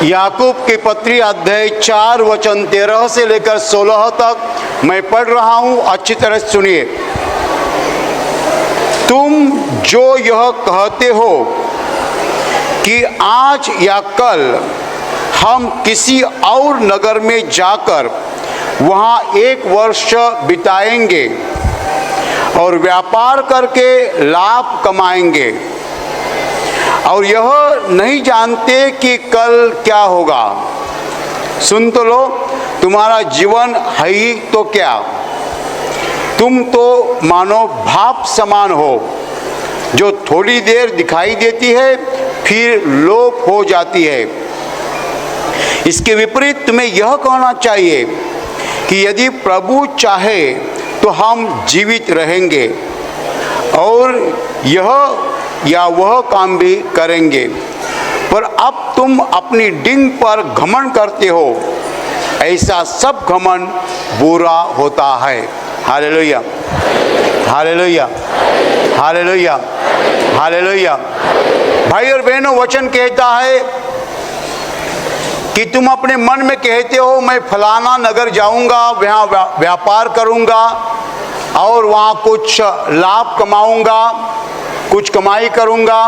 याकूब की पत्री अध्याय 4 वचन 13 से लेकर 16 तक मैं पढ़ रहा हूं, अच्छी तरह सुनिए। तुम जो यह कहते हो कि आज या कल हम किसी और नगर में जाकर वहां 1 वर्ष बिताएंगे और व्यापार करके लाभ कमाएंगे और यह नहीं जानते कि कल क्या होगा। सुन तो लो, तुम्हारा जीवन है ही तो क्या। तुम तो मानो भाप समान हो जो थोड़ी देर दिखाई देती है फिर लोप हो जाती है। इसके विपरीत तुम्हें यह कहना चाहिए कि यदि प्रभु चाहे तो हम जीवित रहेंगे और यह या वह काम भी करेंगे। पर अब तुम अपनी डिंग पर घमंड करते हो, ऐसा सब घमंड बुरा होता है। Hallelujah, hallelujah, hallelujah, hallelujah. भाई और बहनों, वचन कहता है कि तुम अपने मन में कहते हो मैं फलाना नगर जाऊंगा, वहाँ व्यापार करूंगा और वहाँ कुछ लाभ कमाऊंगा, कुछ कमाई करूंगा,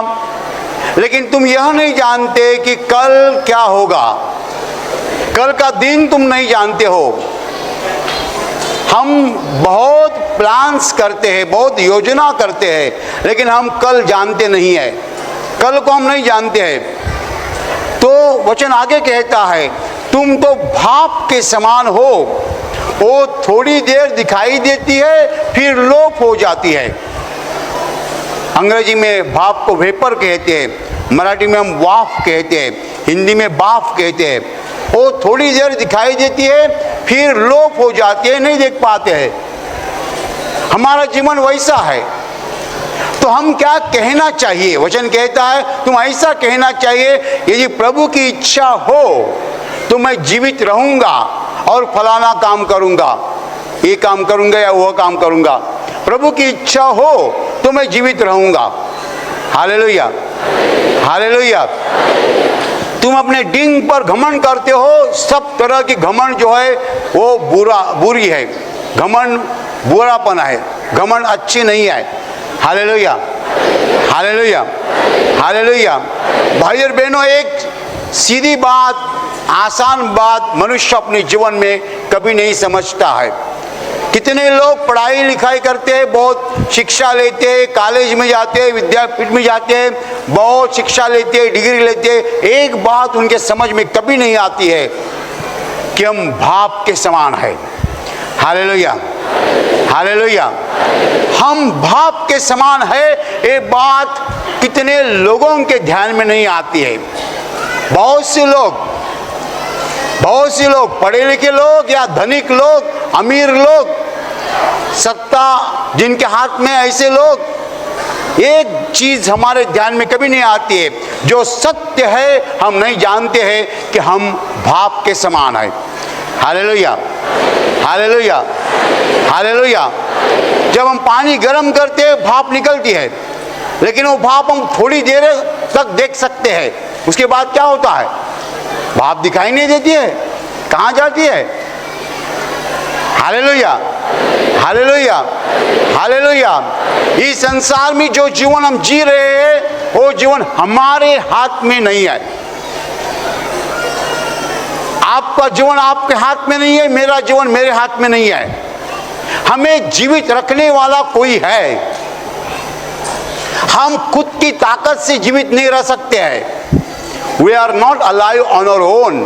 लेकिन तुम यह नहीं जानते कि कल क्या होगा। कल का दिन तुम नहीं जानते हो। हम बहुत प्लान्स करते हैं, बहुत योजना करते हैं, लेकिन हम कल जानते नहीं है। कल को हम नहीं जानते हैं। तो वचन आगे कहता है, तुम तो भाप के समान हो, वो थोड़ी देर दिखाई देती है फिर लोप हो जाती है। अंग्रेजी में भाप को वेपर कहते हैं, मराठी में हम वाफ कहते हैं, हिंदी में बाफ कहते हैं। वो थोड़ी देर दिखाई देती है फिर लोप हो जाती है, नहीं देख पाते हैं। हमारा जीवन वैसा है। तो हम क्या कहना चाहिए? वचन कहता है तुम ऐसा कहना चाहिए, यदि प्रभु की इच्छा हो तो मैं जीवित रहूंगा और फलाना काम करूंगा, ये काम करूंगा या वह काम करूंगा। प्रभु की इच्छा हो तो मैं जीवित रहूंगा। Hallelujah, hallelujah. तुम अपने डिंग पर घमंड करते हो। सब तरह की घमंड जो है वो बुरी है। घमंड बुरापन है, घमंड अच्छी नहीं है। Hallelujah, hallelujah, hallelujah. भाई और बहनों, एक सीधी बात, आसान बात मनुष्य अपने जीवन में कभी नहीं समझता है। कितने लोग पढ़ाई लिखाई करते हैं, बहुत शिक्षा लेते हैं, कॉलेज में जाते हैं, विद्यापीठ में जाते हैं, बहुत शिक्षा लेते हैं, डिग्री लेते हैं। एक बात उनके समझ में कभी नहीं आती है कि हम भाप के समान है। Hallelujah, hallelujah. हम भाप के समान है, ये बात कितने लोगों के ध्यान में नहीं आती है। बहुत से लोग पढ़े लिखे लोग या धनिक लोग, अमीर लोग, सत्ता जिनके हाथ में, ऐसे लोग, एक चीज हमारे ध्यान में कभी नहीं आती है। जो सत्य है हम नहीं जानते हैं कि हम भाप के समान है। Hallelujah, hallelujah, hallelujah. जब हम पानी गर्म करते हैं भाप निकलती है, लेकिन वो भाप हम थोड़ी देर तक देख सकते हैं। उसके बाद क्या होता है? भाप दिखाई नहीं देती है, कहाँ जाती है? Hallelujah, hallelujah, hallelujah. इस संसार में जो जीवन हम जी रहे हैं वो जीवन हमारे हाथ में नहीं है। आपका जीवन आपके हाथ में नहीं है, मेरा जीवन मेरे हाथ में नहीं है। हमें जीवित रखने वाला कोई है। हम खुद की ताकत से जीवित नहीं रह सकते हैं। We are not alive on our own,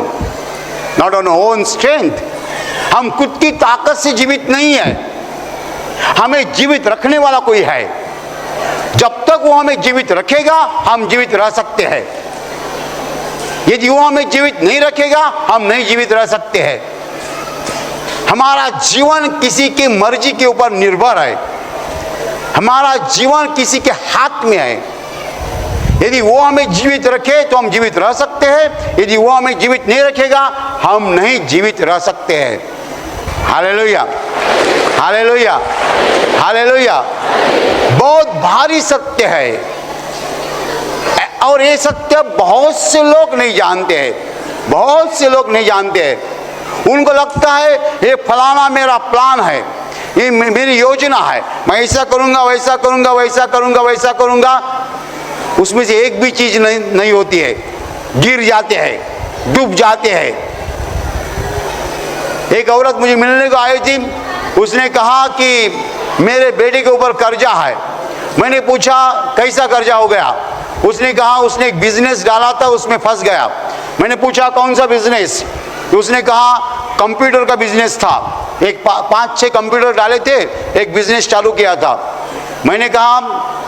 not on our own strength. हम खुद की ताकत से जीवित नहीं है। हमें जीवित रखने वाला कोई है। जब तक वो हमें जीवित रखेगा हम जीवित रह सकते हैं। यदि वो हमें जीवित नहीं रखेगा हम नहीं जीवित रह सकते हैं। हमारा जीवन किसी की मर्जी के ऊपर निर्भर है। हमारा जीवन किसी के हाथ में है। यदि वो हमें जीवित रखे तो हम जीवित रह सकते हैं, यदि वो हमें जीवित नहीं रखेगा हम नहीं जीवित रह सकते हैं। Hallelujah, hallelujah, hallelujah. बहुत भारी सत्य है और ये सत्य बहुत से लोग नहीं जानते हैं। बहुत से लोग नहीं जानते हैं। उनको लगता है ये फलाना मेरा प्लान है, ये मेरी योजना है, मैं ऐसा करूँगा, वैसा करूँगा, वैसा करूँगा, वैसा करूँगा। उसमें से एक भी चीज़ नहीं होती है, गिर जाते हैं, डूब जाते हैं। एक औरत मुझे मिलने को आई थी, उसने कहा कि मेरे बेटे के ऊपर कर्जा है। मैंने पूछा कैसा कर्जा हो गया? उसने कहा उसने एक बिजनेस डाला था, उसमें फंस गया। मैंने पूछा कौन सा बिजनेस? तो उसने कहा कंप्यूटर का बिजनेस था, एक 5-6 कंप्यूटर डाले थे, एक बिजनेस चालू किया था। मैंने कहा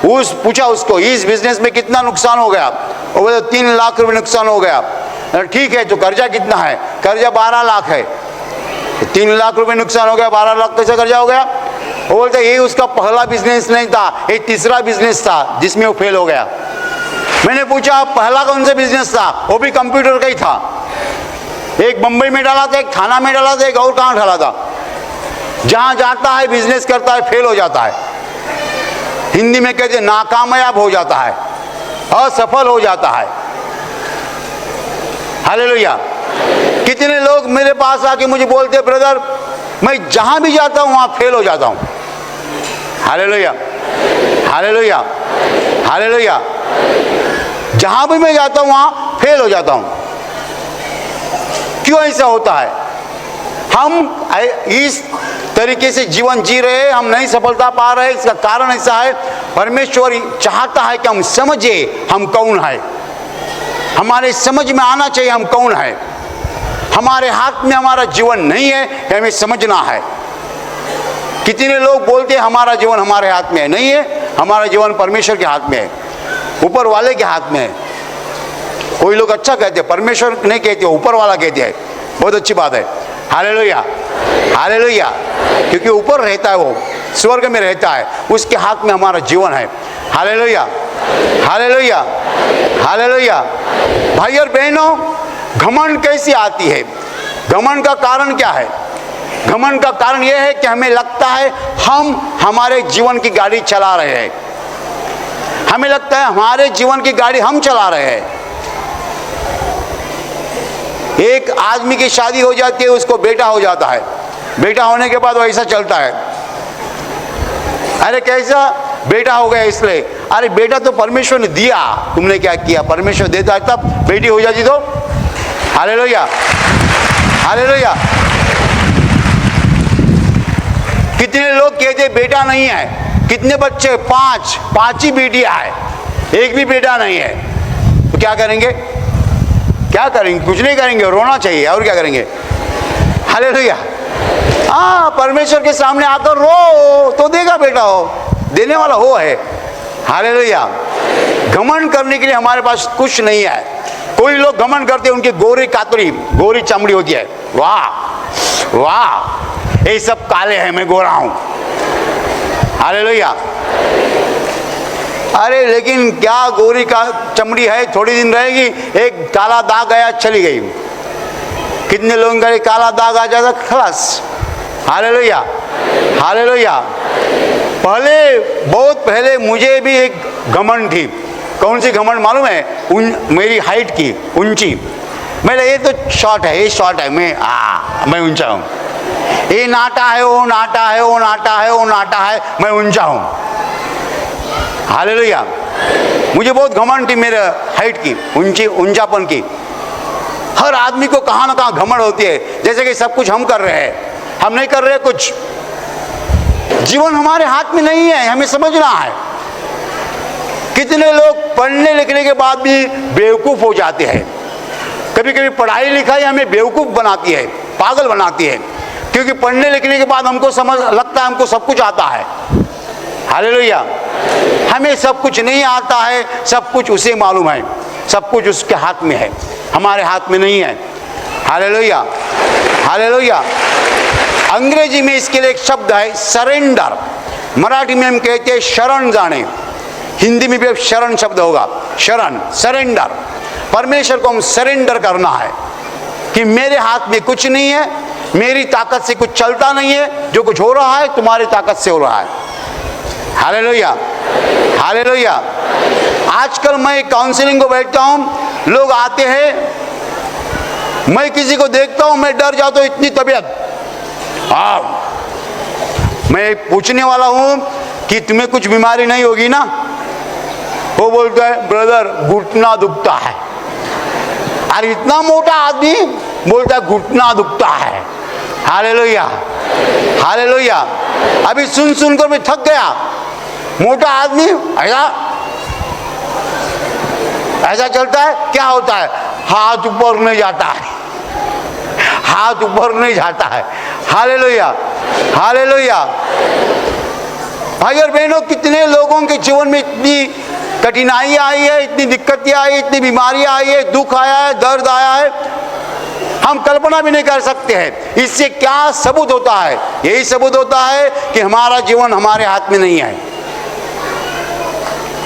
पूछा उसको इस बिजनेस में कितना नुकसान हो गया? वो बोले 3 लाख रुपए नुकसान हो गया। ठीक है, तो कर्जा कितना है? कर्जा 12 लाख है। 3 लाख रुपए नुकसान हो गया, 12 लाख कैसे कर्जा हो गया? वो बोलते ये उसका पहला बिजनेस नहीं था, ये तीसरा बिजनेस था जिसमें वो फेल हो गया। मैंने पूछा पहला कौन सा बिजनेस था? वो भी कंप्यूटर का ही था। एक बंबई में डाला था, एक थाना में डाला था, एक और कहाँ डाला था। जहाँ जाता है बिजनेस करता है, फेल हो जाता है। हिंदी में कहते हैं नाकामयाब हो जाता है, असफल हो जाता है। हालेलुया। कितने लोग मेरे पास आके मुझे बोलते ब्रदर मैं जहां भी जाता हूं वहां फेल हो जाता हूं। Hallelujah, hallelujah, hallelujah. जहां भी मैं जाता हूं वहां फेल हो जाता हूं। क्यों ऐसा होता है? हम इस तरीके से जीवन जी रहे हैं, हम नहीं सफलता पा रहे। इसका कारण ऐसा है, परमेश्वर चाहता है कि हम समझे हम कौन है। हमारे समझ में आना चाहिए हम कौन है। हमारे हाथ में हमारा जीवन नहीं है, हमें समझना है। कितने लोग बोलते हैं हमारा जीवन हमारे हाथ में है, नहीं है। हमारा जीवन परमेश्वर के हाथ में है, ऊपर वाले के हाथ में है। कोई लोग अच्छा कहते हैं, परमेश्वर नहीं कहते, ऊपर वाला कहते हैं। बहुत अच्छी बात है। Hallelujah, hallelujah. क्योंकि ऊपर रहता है, वो स्वर्ग में रहता है, उसके हाथ में हमारा जीवन है। Hallelujah, hallelujah, hallelujah. भाई और बहनों, घमंड कैसी आती है? घमंड का कारण क्या है? घमंड का कारण यह है कि हमें लगता है हम हमारे जीवन की गाड़ी चला रहे हैं। हमें लगता है हमारे जीवन की गाड़ी हम चला रहे हैं। एक आदमी की शादी हो जाती है, उसको बेटा हो जाता है। बेटा होने के बाद वो ऐसा चलता है, अरे कैसा बेटा हो गया इसलिए? अरे बेटा तो परमेश्वर ने दिया, तुमने क्या किया? परमेश्वर देता है तब बेटी हो जाती तो। Hallelujah, hallelujah. कितने लोग कहते बेटा नहीं है, कितने बच्चे? 5 ही बेटियां है, एक भी बेटा नहीं है। तो क्या करेंगे? क्या करेंगे? कुछ नहीं करेंगे, रोना चाहिए, और क्या करेंगे? हालेलुया। हाँ, परमेश्वर के सामने आकर रो तो देगा बेटा, हो देने वाला हो है। हालेलुया। घमंड करने के लिए हमारे पास कुछ नहीं है। कोई लोग घमंड करते हैं, उनकी गोरी कातरी गोरी चमड़ी होती है, वाह वाह ये सब काले हैं, मैं गोरा हूं। हालेलुया। अरे लेकिन क्या गोरी का चमड़ी है, थोड़ी दिन रहेगी, एक काला दाग आया चली गई। कितने लोगों का काला दाग आ जाता, खलास। Hallelujah, hallelujah. पहले, बहुत पहले मुझे भी एक घमंड थी। कौन सी घमंड मालूम है? मेरी हाइट की, ऊंची। मैंने ये तो शॉर्ट है, ये शॉर्ट है, मैं ऊंचा हूँ। ये नाटा है, वो नाटा है, वो नाटा है, वो नाटा है, मैं ऊंचा हूँ। हालेलुया। मुझे बहुत घमंड थी मेरे हाइट की, ऊंचापन की। हर आदमी को कहाँ ना कहाँ घमंड होती है, जैसे कि सब कुछ हम कर रहे हैं। हम नहीं कर रहे कुछ। जीवन हमारे हाथ में नहीं है, हमें समझना है। कितने लोग पढ़ने लिखने के बाद भी बेवकूफ़ हो जाते हैं। कभी कभी पढ़ाई लिखाई हमें बेवकूफ़ बनाती है, पागल बनाती है, क्योंकि पढ़ने लिखने के बाद हमको समझ लगता है हमको सब कुछ आता है। हालेलुया। हमें सब कुछ नहीं आता है, सब कुछ उसे मालूम है, सब कुछ उसके हाथ में है, हमारे हाथ में नहीं है। Hallelujah, hallelujah. अंग्रेजी में इसके लिए एक शब्द है सरेंडर। मराठी में हम कहते हैं शरण जाने, हिंदी में भी शरण शब्द होगा, शरण, सरेंडर। परमेश्वर को हम सरेंडर करना है कि मेरे हाथ में कुछ नहीं है, मेरी ताकत से कुछ चलता नहीं है, जो कुछ हो रहा है तुम्हारी ताकत से हो रहा है। Hallelujah, hallelujah. आजकल मैं काउंसलिंग को बैठता हूँ, लोग आते हैं, मैं किसी को देखता हूं, मैं डर जाता हूं, इतनी तबीयत। मैं पूछने वाला हूं कि तुम्हें कुछ बीमारी नहीं होगी ना? वो बोलता है ब्रदर घुटना दुखता है। अरे इतना मोटा आदमी बोलता है घुटना दुखता है। Hallelujah, hallelujah. अभी सुन सुनकर मैं थक गया। मोटा आदमी ऐसा चलता है, क्या होता है? हाथ ऊपर नहीं जाता है, हाथ ऊपर नहीं जाता है। Hallelujah, hallelujah. भाई और बहनों, कितने लोगों के जीवन में इतनी कठिनाई आई है, इतनी दिक्कतें आई, इतनी बीमारियां आई है, दुख आया है, दर्द आया है, हम कल्पना भी नहीं कर सकते हैं। इससे क्या सबूत होता है? यही सबूत होता है कि हमारा जीवन हमारे हाथ में नहीं है।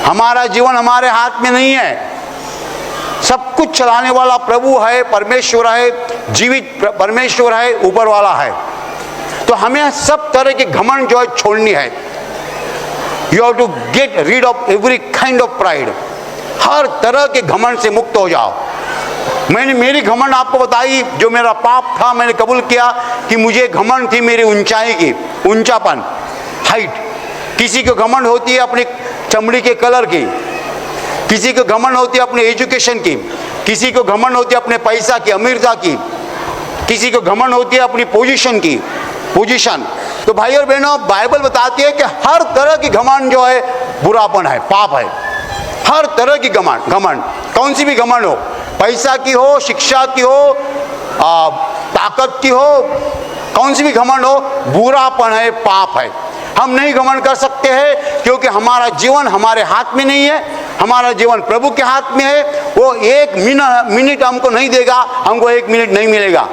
हमारा जीवन हमारे हाथ में नहीं है। सब कुछ चलाने वाला प्रभु है, परमेश्वर है, जीवित परमेश्वर है, ऊपर वाला है। तो हमें सब तरह के घमंड जो है छोड़नी है। You have to get rid of every kind of pride. हर तरह के घमंड से मुक्त हो जाओ। मैंने मेरी घमंड आपको बताई, जो मेरा पाप था, मैंने कबूल किया कि मुझे घमंड थी मेरी ऊंचाई की, ऊंचापन, हाइट। किसी को घमंड होती है अपनी चमड़ी के कलर की, किसी को घमंड होती है अपने एजुकेशन की, किसी को घमंड होती है अपने पैसा की, अमीरता की, किसी को घमंड होती है अपनी पोजीशन की, पोजीशन। तो भाई और बहनों, बाइबल बताती है कि हर तरह की घमंड जो है बुरापन है, पाप है। हर तरह की घमंड, घमंड कौन सी भी घमंड हो, पैसा की हो, शिक्षा की हो, ताकत की हो, कौन सी भी घमंड हो, बुरापन है, पाप है। हम नहीं घमंड कर सकते हैं क्योंकि हमारा जीवन हमारे हाथ में नहीं है। हमारा जीवन प्रभु के हाथ में है। वो एक मिनट हमको नहीं देगा, हमको एक मिनट नहीं मिलेगा।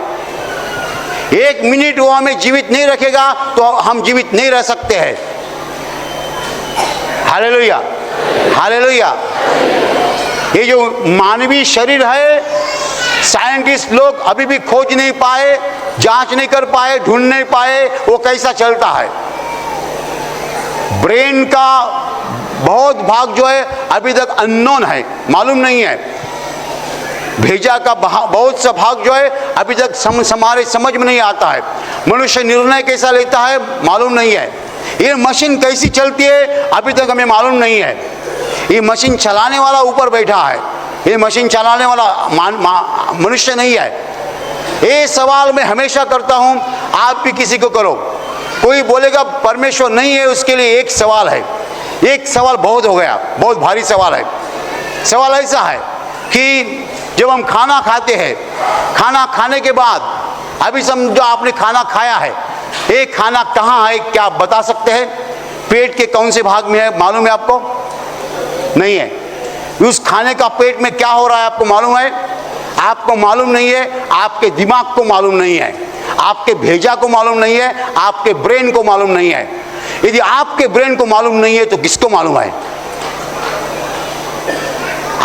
एक मिनट वो हमें जीवित नहीं रखेगा तो हम जीवित नहीं रह सकते हैं। Hallelujah, hallelujah. ये जो मानवीय शरीर है, साइंटिस्ट लोग अभी भी खोज नहीं पाए, जांच नहीं कर पाए, ढूंढ नहीं पाए वो कैसा चलता है। ब्रेन का बहुत भाग जो है अभी तक अननोन है, मालूम नहीं है। भेजा का बहुत सा भाग जो है अभी तक हमारे समझ में नहीं आता है। मनुष्य निर्णय कैसा लेता है मालूम नहीं है। ये मशीन कैसी चलती है अभी तक हमें मालूम नहीं है। ये मशीन चलाने वाला ऊपर बैठा है, ये मशीन चलाने वाला मनुष्य नहीं है। ये सवाल मैं हमेशा करता हूँ, आप भी किसी को करो। कोई बोलेगा परमेश्वर नहीं है, उसके लिए एक सवाल है। एक सवाल बहुत हो गया, बहुत भारी सवाल है। सवाल ऐसा है कि जब हम खाना खाते हैं, खाना खाने के बाद अभी समझो आपने खाना खाया है, ये खाना कहाँ है क्या आप बता सकते हैं? पेट के कौन से भाग में है मालूम है आपको? नहीं है। उस खाने का पेट में क्या हो रहा है आपको मालूम है? आपको मालूम नहीं है। आपके दिमाग को मालूम नहीं है, आपके भेजा को मालूम नहीं है, आपके ब्रेन को मालूम नहीं है। यदि आपके ब्रेन को मालूम नहीं है तो किसको मालूम है?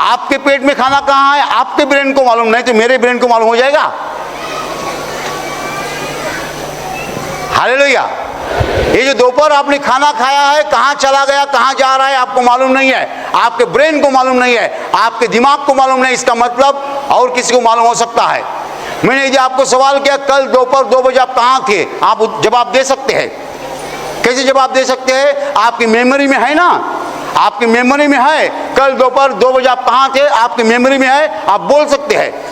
आपके पेट में खाना कहाँ है आपके ब्रेन को मालूम नहीं तो मेरे ब्रेन को मालूम हो जाएगा। हालेलुया। ये जो दोपहर आपने खाना खाया है कहाँ चला गया, कहाँ जा रहा है आपको मालूम नहीं है, आपके ब्रेन को मालूम नहीं है, आपके दिमाग को मालूम नहीं। इसका मतलब और किसी को मालूम हो सकता है। मैंने यदि आपको सवाल किया कल दोपहर 2 बजे आप कहाँ थे, आप जवाब दे सकते हैं। कैसे जवाब दे सकते हैं? आपकी मेमोरी में है ना, आपकी मेमोरी में है। कल दोपहर 2 बजे आप कहाँ थे, आपकी मेमोरी में है, आप बोल सकते हैं।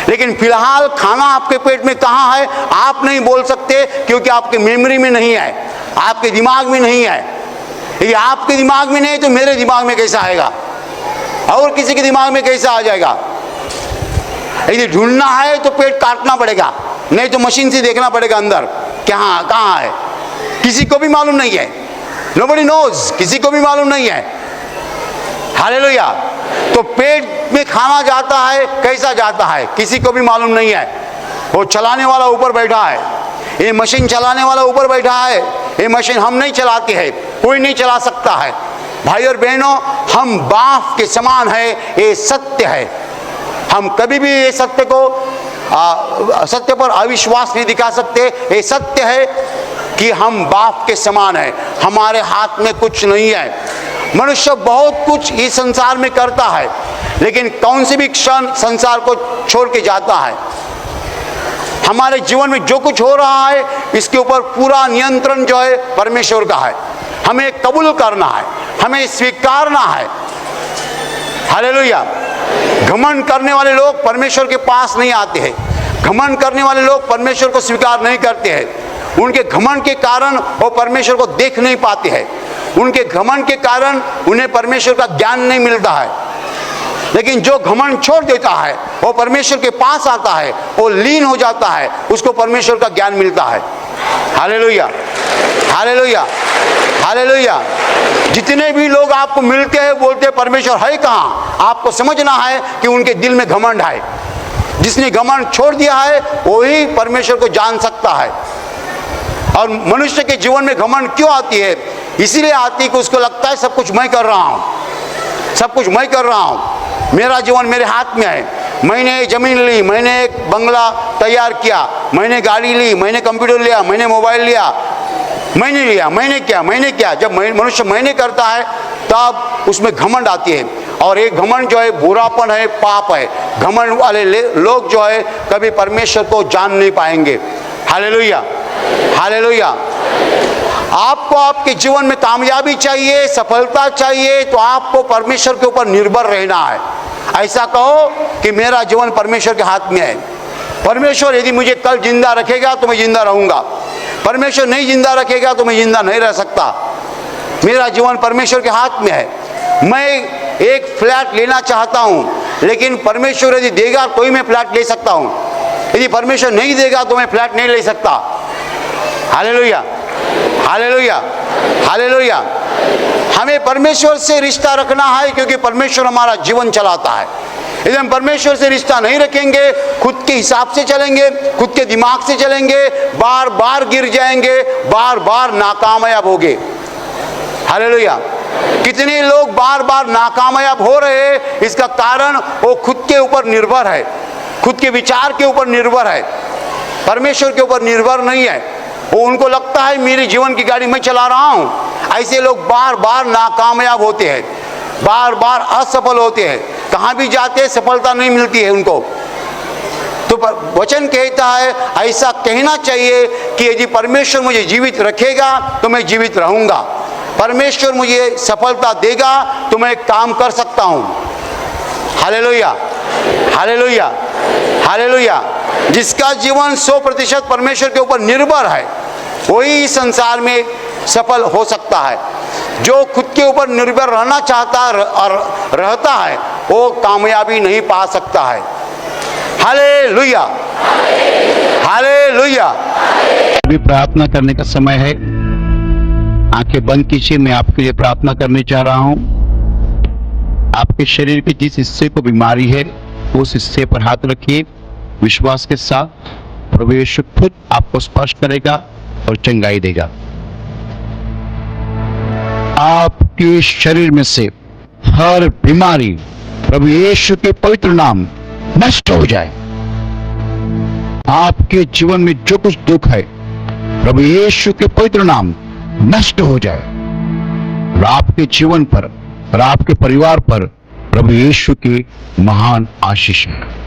लेकिन फिलहाल खाना आपके पेट में कहाँ है आप नहीं बोल सकते, क्योंकि आपके मेमोरी में नहीं है, आपके दिमाग में नहीं है। यदि आपके दिमाग में नहीं तो मेरे दिमाग में कैसा आएगा और किसी के दिमाग में कैसा आ जाएगा? यदि ढूंढना है तो पेट काटना पड़ेगा, नहीं तो मशीन से देखना पड़ेगा अंदर कहाँ है। किसी को भी मालूम नहीं है। Nobody knows, किसी को भी मालूम नहीं है। हालेलुया। तो पेट में खाना जाता है, कैसा जाता है किसी को भी मालूम नहीं है। वो चलाने वाला ऊपर बैठा है, ये मशीन चलाने वाला ऊपर बैठा है। ये मशीन हम नहीं चलाते हैं, कोई नहीं चला सकता है। भाई और बहनों, हम बाप के समान है, ये सत्य है। हम कभी भी ये सत्य को सत्य पर अविश्वास नहीं दिखा सकते। ये सत्य है कि हम बाप के समान है, हमारे हाथ में कुछ नहीं है। मनुष्य बहुत कुछ इस संसार में करता है, लेकिन कौन सी भी क्षण संसार को छोड़ के जाता है। हमारे जीवन में जो कुछ हो रहा है इसके ऊपर पूरा नियंत्रण जो है परमेश्वर का है। हमें कबूल करना है, हमें स्वीकारना है। हालेलुया। घमंड करने वाले लोग परमेश्वर के पास नहीं आते हैं। घमंड करने वाले लोग परमेश्वर को स्वीकार नहीं करते हैं। उनके घमंड के कारण वो परमेश्वर को देख नहीं पाते हैं। उनके घमंड के कारण उन्हें परमेश्वर का ज्ञान नहीं मिलता है। लेकिन जो घमंड छोड़ देता है वो परमेश्वर के पास आता है, वो लीन हो जाता है, उसको परमेश्वर का ज्ञान मिलता है। Hallelujah, hallelujah, hallelujah. जितने भी लोग आपको मिलते हैं बोलते हैं परमेश्वर है कहाँ, आपको समझना है कि उनके दिल में घमंड है। जिसने घमंड छोड़ दिया है वही परमेश्वर को जान सकता है। और मनुष्य के जीवन में घमंड क्यों आती है? इसीलिए आती है कि उसको लगता है सब कुछ मैं कर रहा हूँ, सब कुछ मैं कर रहा हूँ, मेरा जीवन मेरे हाथ में है। मैंने ज़मीन ली, मैंने एक बंगला तैयार किया, मैंने गाड़ी ली, मैंने कंप्यूटर लिया, मैंने मोबाइल लिया, मैंने लिया, मैंने किया। जब मनुष्य मैंने करता है तब उसमें घमंड आती है। और एक घमंड जो है बुरापन है, पाप है। घमंड वाले लोग जो है कभी परमेश्वर को जान नहीं पाएंगे। Hallelujah, hallelujah. आपको आपके जीवन में कामयाबी चाहिए, सफलता चाहिए तो आपको परमेश्वर के ऊपर निर्भर रहना है। ऐसा कहो कि मेरा जीवन परमेश्वर के हाथ में है। परमेश्वर यदि मुझे कल जिंदा रखेगा तो मैं जिंदा रहूंगा, परमेश्वर नहीं जिंदा रखेगा तो मैं जिंदा नहीं रह सकता। मेरा जीवन परमेश्वर के हाथ में है। मैं एक फ्लैट लेना चाहता हूं, लेकिन परमेश्वर यदि देगा तो ही मैं फ्लैट ले सकता हूं। यदि परमेश्वर नहीं देगा तो मैं फ्लैट नहीं ले सकता। Hallelujah, hallelujah, hallelujah. हमें परमेश्वर से रिश्ता रखना है क्योंकि परमेश्वर हमारा जीवन चलाता है। यदि हम परमेश्वर से रिश्ता नहीं रखेंगे, खुद के हिसाब से चलेंगे, खुद के दिमाग से चलेंगे, बार बार गिर जाएंगे, बार बार नाकामयाब होंगे। हालेलुया। कितने लोग बार बार नाकामयाब हो रहे हैं, इसका कारण वो खुद के ऊपर निर्भर है, खुद के विचार के ऊपर निर्भर है, परमेश्वर के ऊपर निर्भर नहीं है। वो उनको लगता है मेरे जीवन की गाड़ी मैं चला रहा हूँ। ऐसे लोग बार बार नाकामयाब होते हैं, बार बार असफल होते हैं। कहाँ भी जाते हैं सफलता नहीं मिलती है उनको। तो वचन कहता है ऐसा कहना चाहिए कि यदि परमेश्वर मुझे जीवित रखेगा तो मैं जीवित रहूँगा, परमेश्वर मुझे सफलता देगा तो मैं काम कर सकता हूँ। Hallelujah, hallelujah, hallelujah. जिसका जीवन 100% परमेश्वर के ऊपर निर्भर है वही संसार में सफल हो सकता है। जो खुद के ऊपर निर्भर रहना चाहता और रहता है वो कामयाबी नहीं पा सकता है। Hallelujah, hallelujah. अभी प्रार्थना करने का समय है। आंखें बंद कीजिए। मैं आपके लिए प्रार्थना करने चाह रहा हूं। आपके शरीर के जिस हिस्से को बीमारी है उस हिस्से पर हाथ रखिए विश्वास के साथ। प्रभु यीशु खुद आपको स्पर्श करेगा और चंगाई देगा। आपके शरीर में से हर बीमारी प्रभु यीशु के पवित्र नाम नष्ट हो जाए। आपके जीवन में जो कुछ दुख है प्रभु यीशु के पवित्र नाम नष्ट हो जाए और आपके जीवन पर और आपके परिवार पर प्रभु यीशु की महान आशीष है।